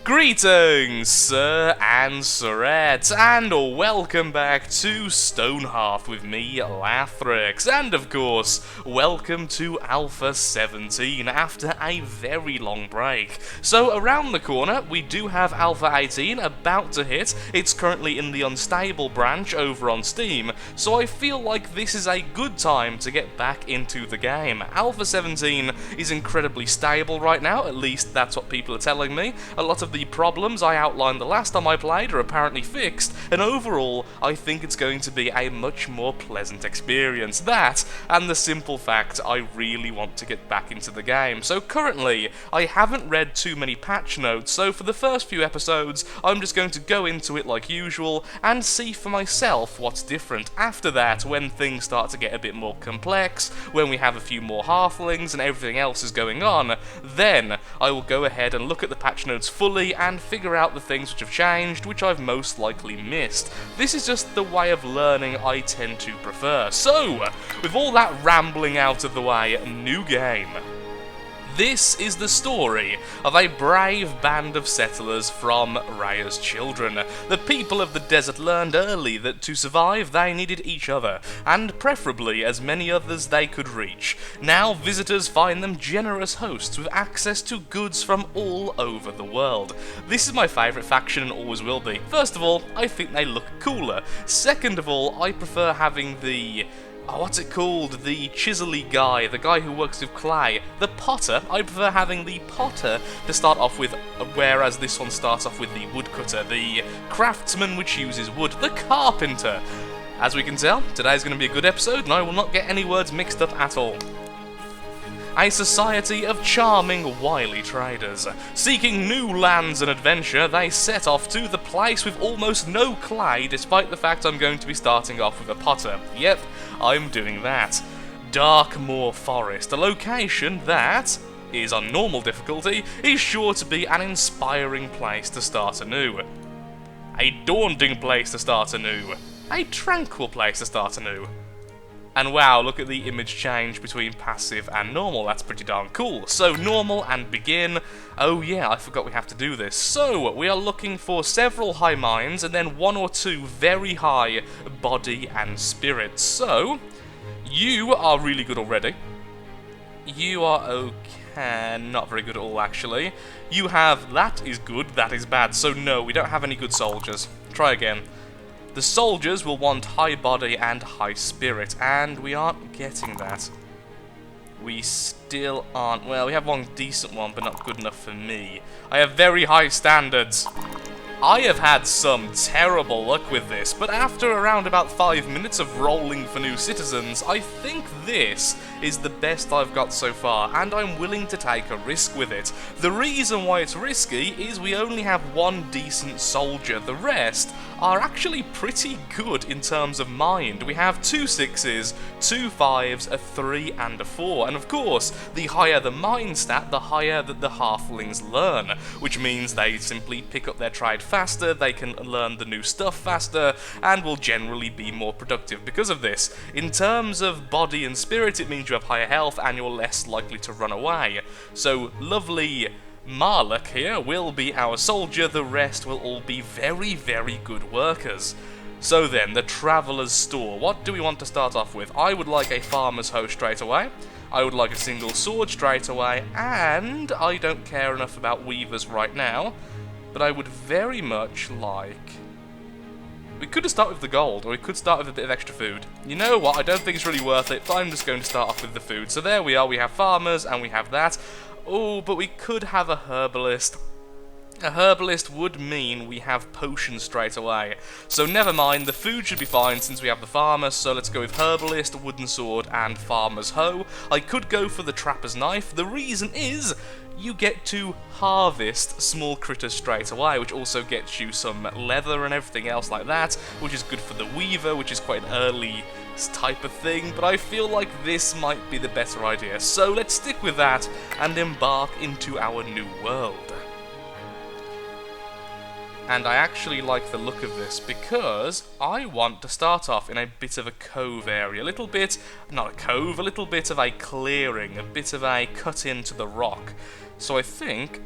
Greetings, sir and sirettes, and welcome back to Stonehearth with me, Lathrix, and of course, welcome to Alpha 17 after a very long break. So around the corner, we do have Alpha 18 about to hit. It's currently in the unstable branch over on Steam, so I feel like this is a good time to get back into the game. Alpha 17 is incredibly stable right now, at least that's what people are telling me. A lot of the problems I outlined the last time I played are apparently fixed, and overall, I think it's going to be a much more pleasant experience. That, and the simple fact I really want to get back into the game. So currently, I haven't read too many patch notes, so for the first few episodes, I'm just going to go into it like usual, and see for myself what's different. After that, when things start to get a bit more complex, when we have a few more halflings and everything else is going on, then I will go ahead and look at the patch notes fully and figure out the things which have changed, which I've most likely missed. This is just the way of learning I tend to prefer. So, with all that rambling out of the way, new game. This is the story of a brave band of settlers from Raya's children. The people of the desert learned early that to survive they needed each other, and preferably as many others they could reach. Now visitors find them generous hosts with access to goods from all over the world. This is my favourite faction and always will be. First of all, I think they look cooler. Second of all, I prefer having the... what's it called? The chisel-y guy, the guy who works with clay. The potter, I prefer having the potter to start off with, whereas this one starts off with the woodcutter. The craftsman which uses wood. The carpenter. As we can tell, today's going to be a good episode, and I will not get any words mixed up at all. A society of charming, wily traders. Seeking new lands and adventure, they set off to the place with almost no clay, despite the fact I'm going to be starting off with a potter. Yep, I'm doing that. Darkmoor Forest, a location that is on normal difficulty, is sure to be an inspiring place to start anew. A daunting place to start anew. A tranquil place to start anew. And wow, look at the image change between passive and normal, that's pretty darn cool. So normal and begin. Oh yeah, I forgot we have to do this. So, we are looking for several high minds and then one or two very high body and spirit. So, you are really good already. You are okay, not very good at all actually. You have, that is good, that is bad. So no, we don't have any good soldiers. Try again. The soldiers will want high body and high spirit, and we aren't getting that. We still aren't. Well, we have one decent one, but not good enough for me. I have very high standards. I have had some terrible luck with this, but after around about 5 minutes of rolling for new citizens, I think this is the best I've got so far, and I'm willing to take a risk with it. The reason why it's risky is we only have one decent soldier. The rest are actually pretty good in terms of mind. We have 2 6s, 2 5s, a 3 and a 4, and of course, the higher the mind stat, the higher that the halflings learn, which means they simply pick up their trade faster, they can learn the new stuff faster, and will generally be more productive because of this. In terms of body and spirit, it means you have higher health and you're less likely to run away. So, lovely Marluk here will be our soldier, the rest will all be very, very good workers. So then, the Traveller's Store. What do we want to start off with? I would like a Farmer's Hoe straight away. I would like a single sword straight away, and I don't care enough about weavers right now, but I would very much like... We could start with the gold, or we could start with a bit of extra food. You know what, I don't think it's really worth it, but I'm just going to start off with the food. So there we are, we have farmers, and we have that. Oh, but we could have a herbalist. A herbalist would mean we have potions straight away. So never mind, the food should be fine since we have the farmer, so let's go with herbalist, wooden sword, and farmer's hoe. I could go for the trapper's knife. The reason is you get to harvest small critters straight away, which also gets you some leather and everything else like that, which is good for the weaver, which is quite an early type of thing, but I feel like this might be the better idea. So let's stick with that and embark into our new world. And I actually like the look of this because I want to start off in a bit of a cove area. A little bit, not a cove, a little bit of a clearing, a bit of a cut into the rock. So I think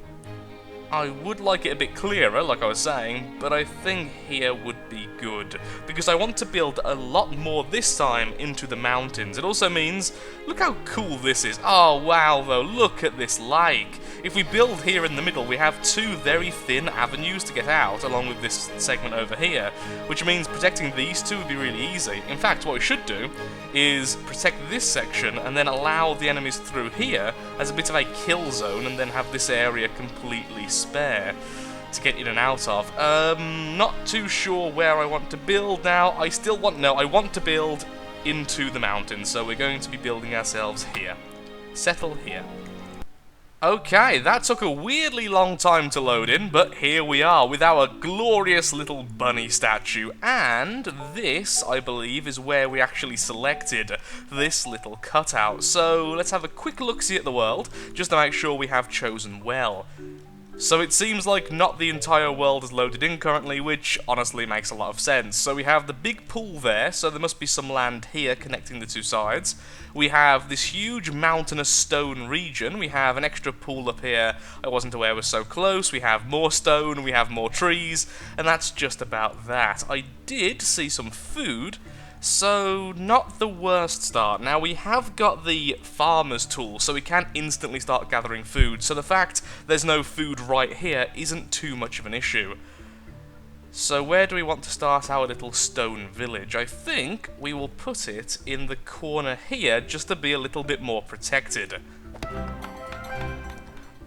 I would like it a bit clearer, like I was saying, but I think here would be good, because I want to build a lot more this time into the mountains. It also means, look how cool this is. Oh wow though, look at this lake. If we build here in the middle, we have two very thin avenues to get out, along with this segment over here, which means protecting these two would be really easy. In fact, what we should do is protect this section and then allow the enemies through here as a bit of a kill zone, and then have this area completely spare to get in and out of. Not too sure where I want to build now. I want to build into the mountains, so we're going to be building ourselves here. Settle here. Okay, that took a weirdly long time to load in, but here we are with our glorious little bunny statue, and this, I believe, is where we actually selected this little cutout. So let's have a quick look-see at the world, just to make sure we have chosen well. So it seems like not the entire world is loaded in currently, which honestly makes a lot of sense. So we have the big pool there, so there must be some land here connecting the two sides. We have this huge mountainous stone region. We have an extra pool up here I wasn't aware was so close. We have more stone, we have more trees, and that's just about that. I did see some food, so not the worst start. Now we have got the farmer's tool, so we can instantly start gathering food, so the fact there's no food right here isn't too much of an issue. So where do we want to start our little stone village? I think we will put it in the corner here, just to be a little bit more protected.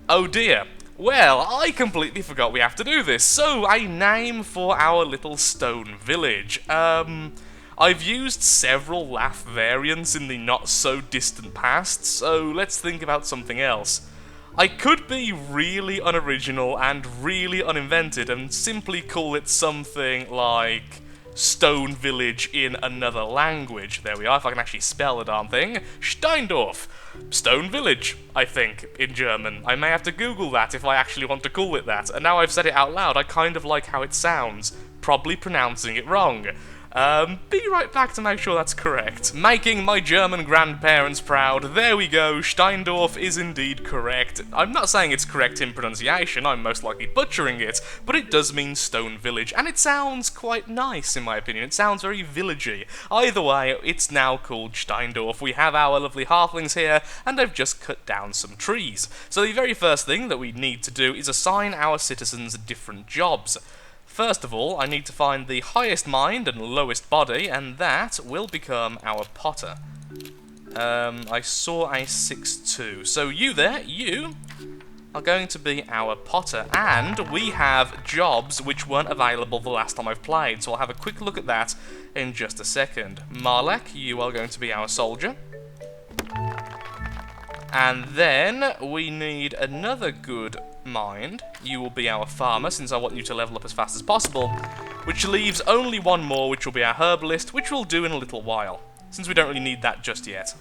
Oh dear. Well, I completely forgot we have to do this. So, a name for our little stone village. I've used several laugh variants in the not-so-distant past, so let's think about something else. I could be really unoriginal and really uninvented and simply call it something like Stone Village in another language. There we are, if I can actually spell the darn thing. Steindorf. Stone Village, I think, in German. I may have to Google that if I actually want to call it that. And now I've said it out loud, I kind of like how it sounds. Probably pronouncing it wrong. Be right back to make sure that's correct. Making my German grandparents proud. There we go, Steindorf is indeed correct. I'm not saying it's correct in pronunciation, I'm most likely butchering it, but it does mean stone village, and it sounds quite nice in my opinion. It sounds very villagey. Either way, it's now called Steindorf. We have our lovely halflings here, and I've just cut down some trees. So the very first thing that we need to do is assign our citizens different jobs. First of all, I need to find the highest mind and lowest body, and that will become our potter. I saw a 6-2. So you there, you are going to be our potter, and we have jobs which weren't available the last time I've played, so I'll have a quick look at that in just a second. Marlek, you are going to be our soldier. And then we need another good mind. You will be our farmer, since I want you to level up as fast as possible, which leaves only one more, which will be our herbalist, which we'll do in a little while, since we don't really need that just yet.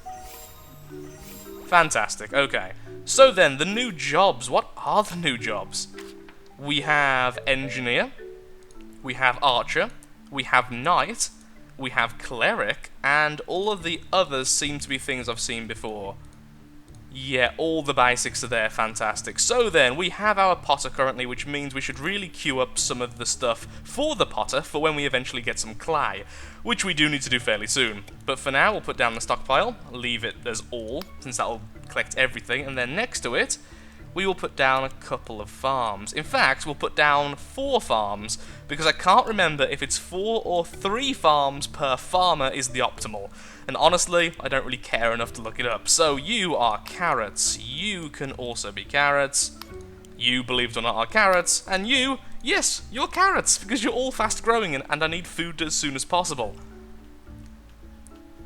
Fantastic, okay. So then, the new jobs. What are the new jobs? We have engineer, we have archer, we have knight, we have cleric, and all of the others seem to be things I've seen before. Yeah, all the basics are there, fantastic. So then, we have our potter currently, which means we should really queue up some of the stuff for the potter for when we eventually get some clay, which we do need to do fairly soon. But for now, we'll put down the stockpile, leave it as all, since that'll collect everything, and then next to it, we will put down a couple of farms. In fact, we'll put down 4 farms, because I can't remember if it's 4 or 3 farms per farmer is the optimal. And honestly, I don't really care enough to look it up. So you are carrots. You can also be carrots. You, believe it or not, are carrots. And you, yes, you're carrots, because you're all fast growing and I need food as soon as possible.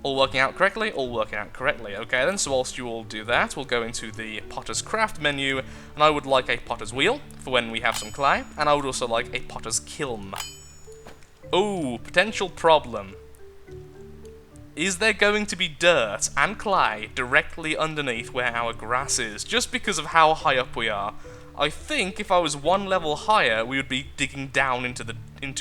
All working out correctly? All working out correctly. Okay then, so whilst you all do that, we'll go into the Potter's Craft menu, and I would like a Potter's Wheel for when we have some clay, and I would also like a Potter's Kiln. Ooh, potential problem. Is there going to be dirt and clay directly underneath where our grass is, just because of how high up we are? I think if I was one level higher, we would be digging down into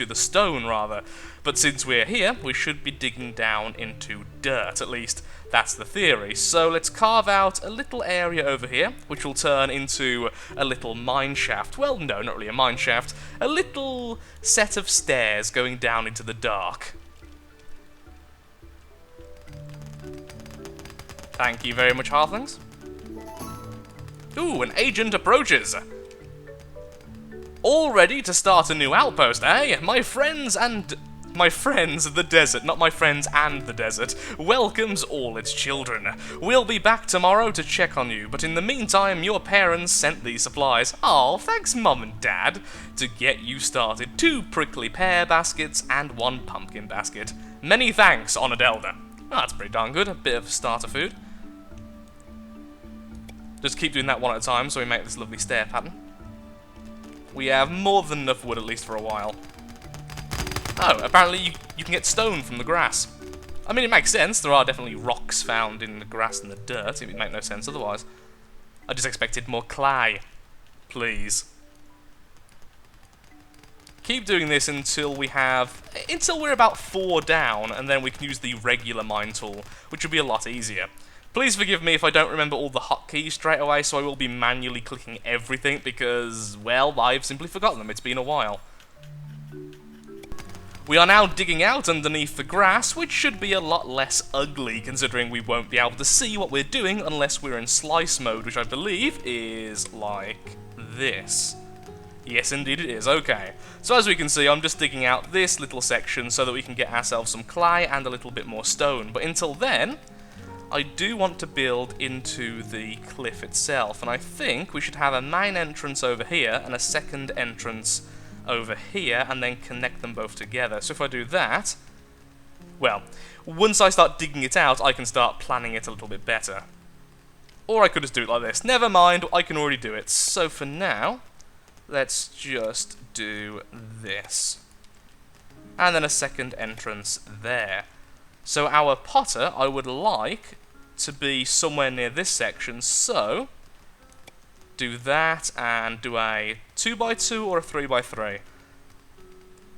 the stone, rather. But since we're here, we should be digging down into dirt, at least that's the theory. So let's carve out a little area over here, which will turn into a little mine shaft. Well, no, not really a mine shaft. A little set of stairs going down into the dark. Thank you very much, halflings. Ooh, an agent approaches. All ready to start a new outpost, eh? My friends, the desert, not my friends and the desert, welcomes all its children. We'll be back tomorrow to check on you, but in the meantime, your parents sent these supplies. Oh, thanks, Mum and Dad, to get you started. 2 prickly pear baskets and 1 pumpkin basket. Many thanks, Honoured Elder. Oh, that's pretty darn good, a bit of starter food. Just keep doing that one at a time so we make this lovely stair pattern. We have more than enough wood, at least for a while. Oh, apparently you can get stone from the grass. I mean, it makes sense. There are definitely rocks found in the grass and the dirt. It would make no sense otherwise. I just expected more clay. Please. Keep doing this until we're about 4 down, and then we can use the regular mine tool, which will be a lot easier. Please forgive me if I don't remember all the hotkeys straight away, so I will be manually clicking everything because, well, I've simply forgotten them. It's been a while. We are now digging out underneath the grass, which should be a lot less ugly, considering we won't be able to see what we're doing unless we're in slice mode, which I believe is like this. Yes, indeed it is. Okay. So as we can see, I'm just digging out this little section so that we can get ourselves some clay and a little bit more stone. But until then, I do want to build into the cliff itself, and I think we should have a main entrance over here and a second entrance over here, and then connect them both together. So if I do that, well, once I start digging it out, I can start planning it a little bit better. Or I could just do it like this. Never mind, I can already do it. So for now, let's just do this. And then a second entrance there. So our potter, I would like to be somewhere near this section, so do that and do a 2x2 or a 3x3.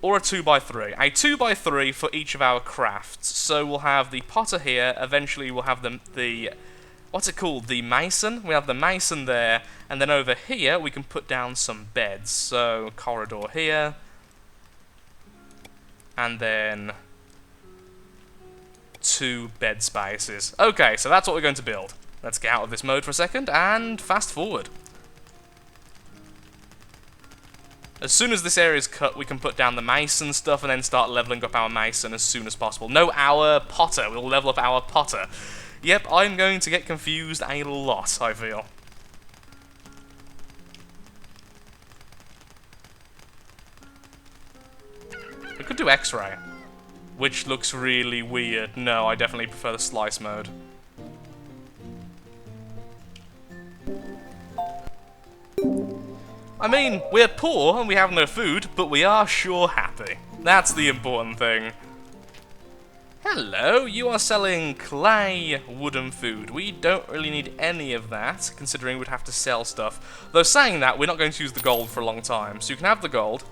Or a 2x3. A 2x3 for each of our crafts. So we'll have the potter here, eventually we'll have the what's it called? The mason? We have the mason there, and then over here we can put down some beds. So, corridor here, and then 2 bed spaces. Okay, so that's what we're going to build. Let's get out of this mode for a second, and fast forward. As soon as this area is cut, we can put down the mason stuff and then start leveling up our mason as soon as possible. No, our potter. We'll level up our potter. Yep, I'm going to get confused a lot, I feel. We could do X-ray, which looks really weird. No, I definitely prefer the slice mode. I mean, we're poor and we have no food, but we are sure happy. That's the important thing. Hello, you are selling clay wooden food. We don't really need any of that, considering we'd have to sell stuff. Though saying that, we're not going to use the gold for a long time. So you can have the gold,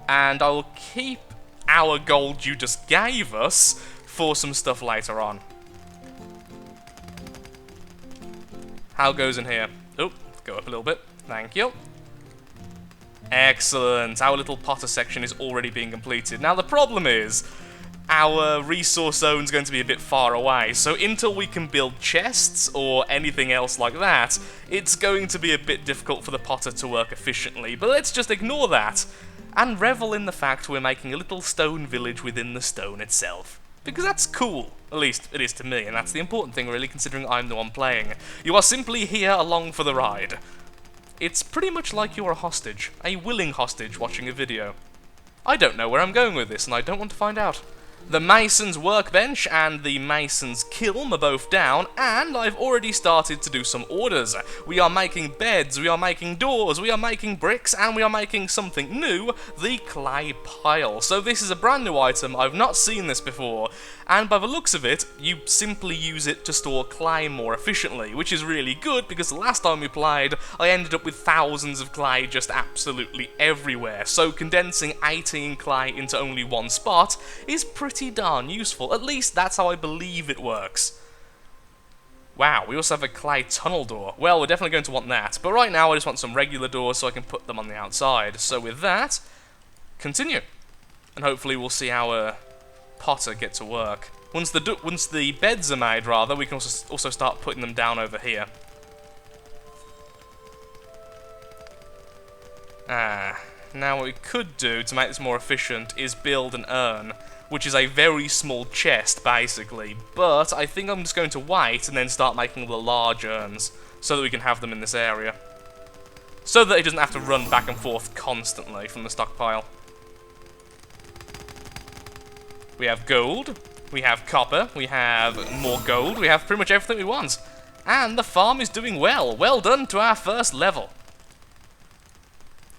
and I will keep our gold you just gave us for some stuff later on. How goes in here? Oh, go up a little bit. Thank you. Excellent. Our little potter section is already being completed. Now the problem is, our resource zone is going to be a bit far away, so until we can build chests or anything else like that, it's going to be a bit difficult for the potter to work efficiently. But let's just ignore that and revel in the fact we're making a little stone village within the stone itself. Because that's cool. At least it is to me, and that's the important thing really, considering I'm the one playing. You are simply here along for the ride. It's pretty much like you're a hostage, a willing hostage watching a video. I don't know where I'm going with this, and I don't want to find out. The mason's workbench and the mason's kiln are both down, and I've already started to do some orders. We are making beds, we are making doors, we are making bricks, and we are making something new, the clay pile. So this is a brand new item, I've not seen this before, and by the looks of it, you simply use it to store clay more efficiently, which is really good because the last time we played, I ended up with thousands of clay just absolutely everywhere. So condensing 18 clay into only one spot is pretty darn useful. At least that's how I believe it works. Wow, we also have a clay tunnel door. Well, we're definitely going to want that. But right now I just want some regular doors so I can put them on the outside. So with that, continue. And hopefully we'll see our potter get to work. Once the beds are made, rather, we can also start putting them down over here. Now what we could do to make this more efficient is build an urn, which is a very small chest, basically. But I think I'm just going to wait and then start making the large urns, so that we can have them in this area. So that it doesn't have to run back and forth constantly from the stockpile. We have gold, we have copper, we have more gold, we have pretty much everything we want. And the farm is doing well. Well done to our first level.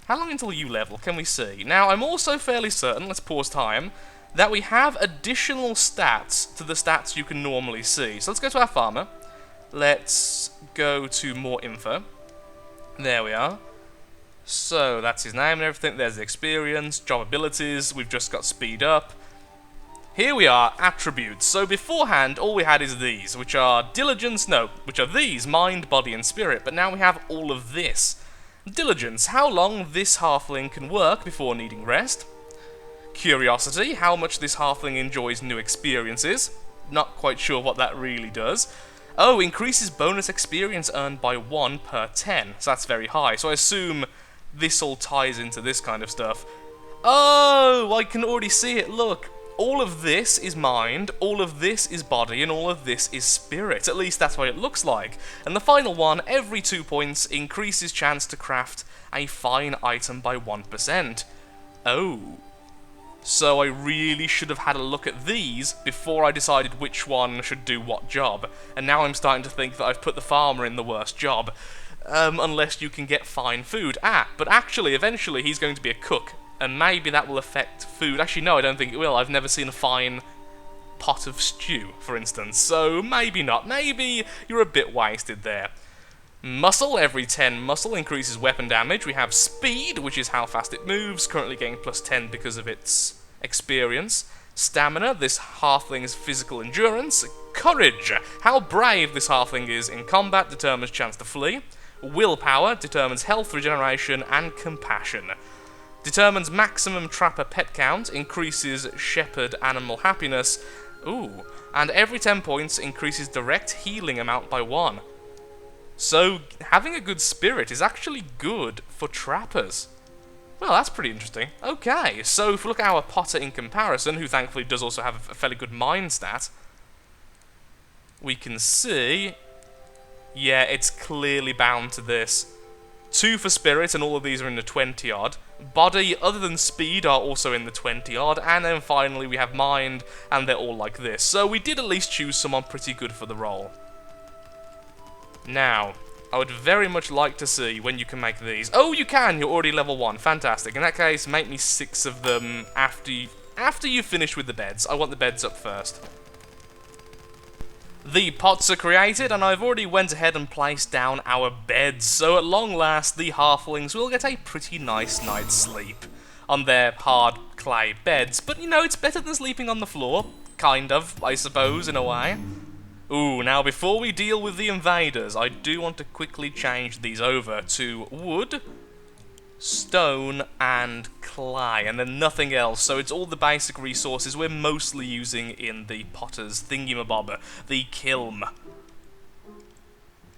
How long until you level, can we see? Now, I'm also fairly certain, let's pause time, that we have additional stats to the stats you can normally see. So let's go to our farmer. Let's go to more info. There we are. So, that's his name and everything. There's the experience, job abilities, we've just got speed up. Here we are, attributes. So beforehand, all we had is these, which are diligence, no, which are these, mind, body, and spirit. But now we have all of this. Diligence, how long this halfling can work before needing rest. Curiosity, how much this halfling enjoys new experiences. Not quite sure what that really does. Oh, increases bonus experience earned by 1 per 10. So that's very high. So I assume this all ties into this kind of stuff. Oh, I can already see it, look. All of this is mind, all of this is body, and all of this is spirit. At least that's what it looks like. And the final one, every 2 points, increases chance to craft a fine item by 1%. Oh. So I really should have had a look at these before I decided which one should do what job. And now I'm starting to think that I've put the farmer in the worst job. Unless you can get fine food. But actually, eventually he's going to be a cook. And maybe that will affect food. Actually, no, I don't think it will. I've never seen a fine pot of stew, for instance. So, maybe not. Maybe you're a bit wasted there. Muscle, every 10 muscle increases weapon damage. We have speed, which is how fast it moves, currently getting plus 10 because of its experience. Stamina, this halfling's physical endurance. Courage, how brave this halfling is in combat determines chance to flee. Willpower determines health regeneration and compassion. Determines maximum trapper pet count, increases shepherd animal happiness. Ooh, and every 10 points increases direct healing amount by 1. So, having a good spirit is actually good for trappers. Well, that's pretty interesting. Okay, so if we look at our potter in comparison, who thankfully does also have a fairly good mind stat, we can see, yeah, it's clearly bound to this. 2 for spirit, and all of these are in the 20-odd. Body, other than speed, are also in the 20-odd. And then finally we have mind, and they're all like this. So we did at least choose someone pretty good for the role. Now, I would very much like to see when you can make these. Oh, you can! You're already level 1. Fantastic. In that case, make me 6 of them after you finish with the beds. I want the beds up first. The pots are created, and I've already went ahead and placed down our beds, so at long last the halflings will get a pretty nice night's sleep on their hard clay beds. But you know, it's better than sleeping on the floor. Kind of, I suppose, in a way. Ooh, now before we deal with the invaders, I do want to quickly change these over to wood, stone, and clay, and then nothing else. So it's all the basic resources we're mostly using in the potter's thingy-mabobber, the kiln.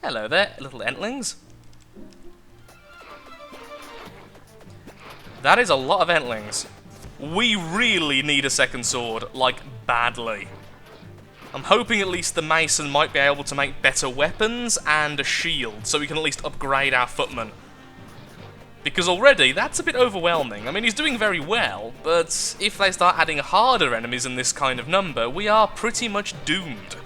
Hello there, little entlings. That is a lot of entlings. We really need a second sword, like, badly. I'm hoping at least the mason might be able to make better weapons and a shield, so we can at least upgrade our footman. Because already, that's a bit overwhelming. I mean, he's doing very well, but if they start adding harder enemies in this kind of number, we are pretty much doomed.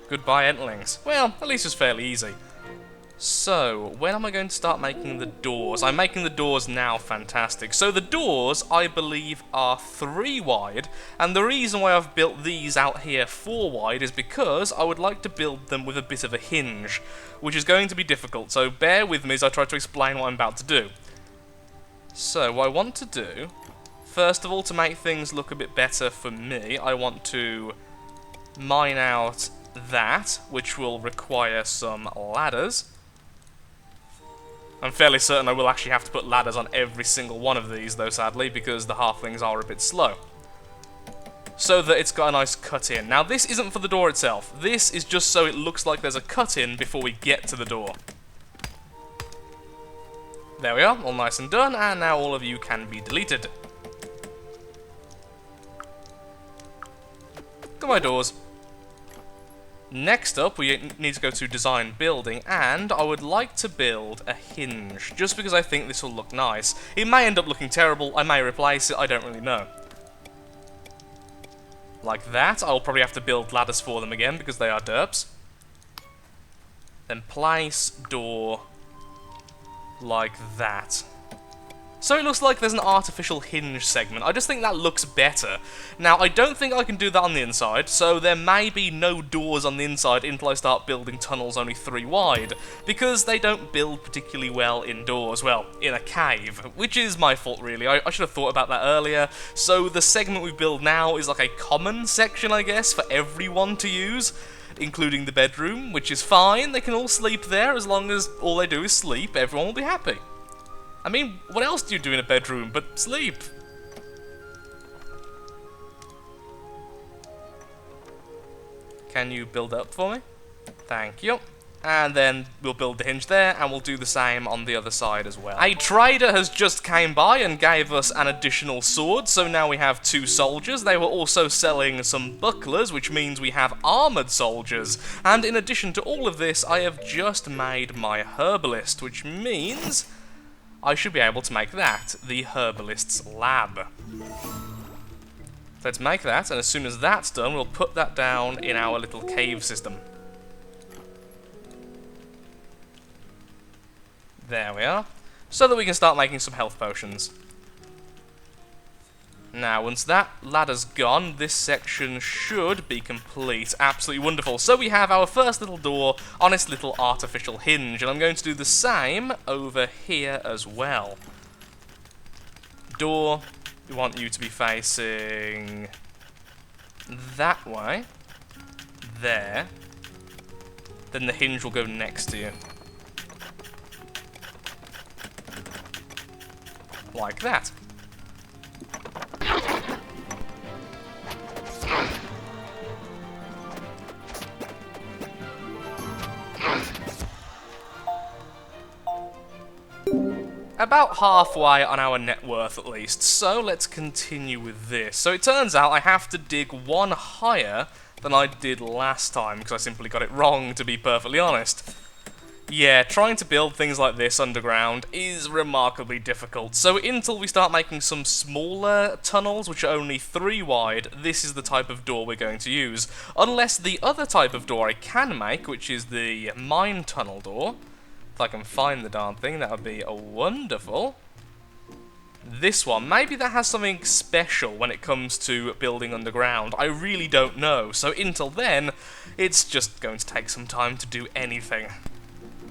Goodbye, Entlings. Well, at least it's fairly easy. So, when am I going to start making the doors? I'm making the doors now, fantastic. So the doors, I believe, are 3 wide, and the reason why I've built these out here 4 wide is because I would like to build them with a bit of a hinge, which is going to be difficult, so bear with me as I try to explain what I'm about to do. So, what I want to do, first of all, to make things look a bit better for me, I want to mine out that, which will require some ladders. I'm fairly certain I will actually have to put ladders on every single one of these, though, sadly, because the halflings are a bit slow. So that it's got a nice cut-in. Now, this isn't for the door itself. This is just so it looks like there's a cut-in before we get to the door. There we are, all nice and done, and now all of you can be deleted. Got my doors. Next up, we need to go to design building, and I would like to build a hinge, just because I think this will look nice. It may end up looking terrible, I may replace it, I don't really know. Like that. I'll probably have to build ladders for them again, because they are derps. Then place door like that. So it looks like there's an artificial hinge segment. I just think that looks better. Now, I don't think I can do that on the inside, so there may be no doors on the inside until I start building tunnels only 3 wide, because they don't build particularly well indoors, well, in a cave, which is my fault, really. I should have thought about that earlier. So the segment we build now is like a common section, I guess, for everyone to use, including the bedroom, which is fine. They can all sleep there as long as all they do is sleep. Everyone will be happy. I mean, what else do you do in a bedroom but sleep? Can you build up for me? Thank you. And then we'll build the hinge there, and we'll do the same on the other side as well. A trader has just came by and gave us an additional sword, so now we have 2 soldiers. They were also selling some bucklers, which means we have armoured soldiers. And in addition to all of this, I have just made my herbalist, which means I should be able to make that the herbalist's lab. Let's make that, and as soon as that's done, we'll put that down in our little cave system. There we are. So that we can start making some health potions. Now, once that ladder's gone, this section should be complete. Absolutely wonderful. So we have our first little door on its little artificial hinge, and I'm going to do the same over here as well. Door, we want you to be facing that way. There. Then the hinge will go next to you. Like that. About halfway on our net worth, at least. So let's continue with this. So it turns out I have to dig 1 higher than I did last time, because I simply got it wrong, to be perfectly honest. Yeah, trying to build things like this underground is remarkably difficult. So until we start making some smaller tunnels, which are only 3 wide, this is the type of door we're going to use. Unless the other type of door I can make, which is the mine tunnel door. If I can find the darn thing, that would be wonderful. This one, maybe that has something special when it comes to building underground. I really don't know. So until then, it's just going to take some time to do anything.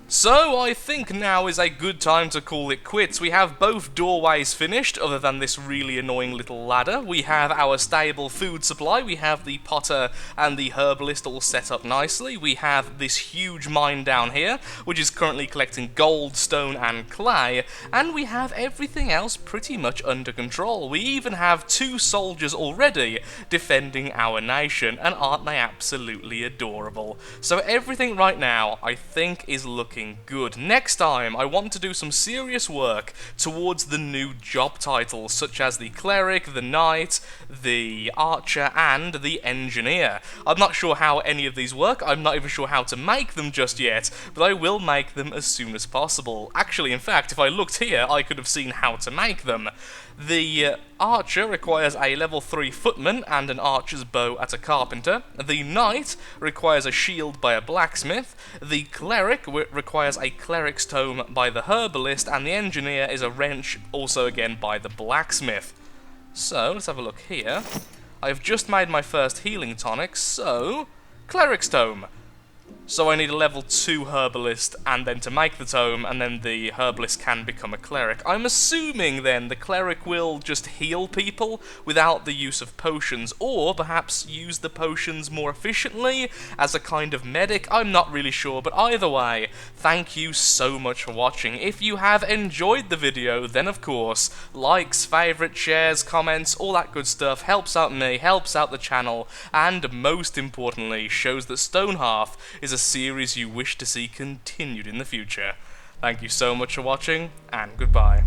So, I think now is a good time to call it quits. We have both doorways finished, other than this really annoying little ladder. We have our stable food supply, we have the potter and the herbalist all set up nicely. We have this huge mine down here, which is currently collecting gold, stone and clay. And we have everything else pretty much under control. We even have 2 soldiers already defending our nation, and aren't they absolutely adorable? So everything right now, I think, is looking looking good. Next time, I want to do some serious work towards the new job titles, such as the Cleric, the Knight, the Archer, and the Engineer. I'm not sure how any of these work, I'm not even sure how to make them just yet, but I will make them as soon as possible. Actually, in fact, if I looked here, I could have seen how to make them. The Archer requires a level 3 footman and an archer's bow at a carpenter. The Knight requires a shield by a blacksmith. The Cleric requires a cleric's tome by the herbalist, and the Engineer is a wrench, also again by the blacksmith. So, let's have a look here. I've just made my first healing tonic, so cleric's tome. So I need a level 2 herbalist, and then to make the tome, and then the herbalist can become a cleric. I'm assuming then the cleric will just heal people without the use of potions, or perhaps use the potions more efficiently as a kind of medic. I'm not really sure, but either way, thank you so much for watching. If you have enjoyed the video, then of course, likes, favourites, shares, comments, all that good stuff helps out me, helps out the channel, and most importantly, shows that Stonehearth is a series you wish to see continued in the future. Thank you so much for watching, and goodbye.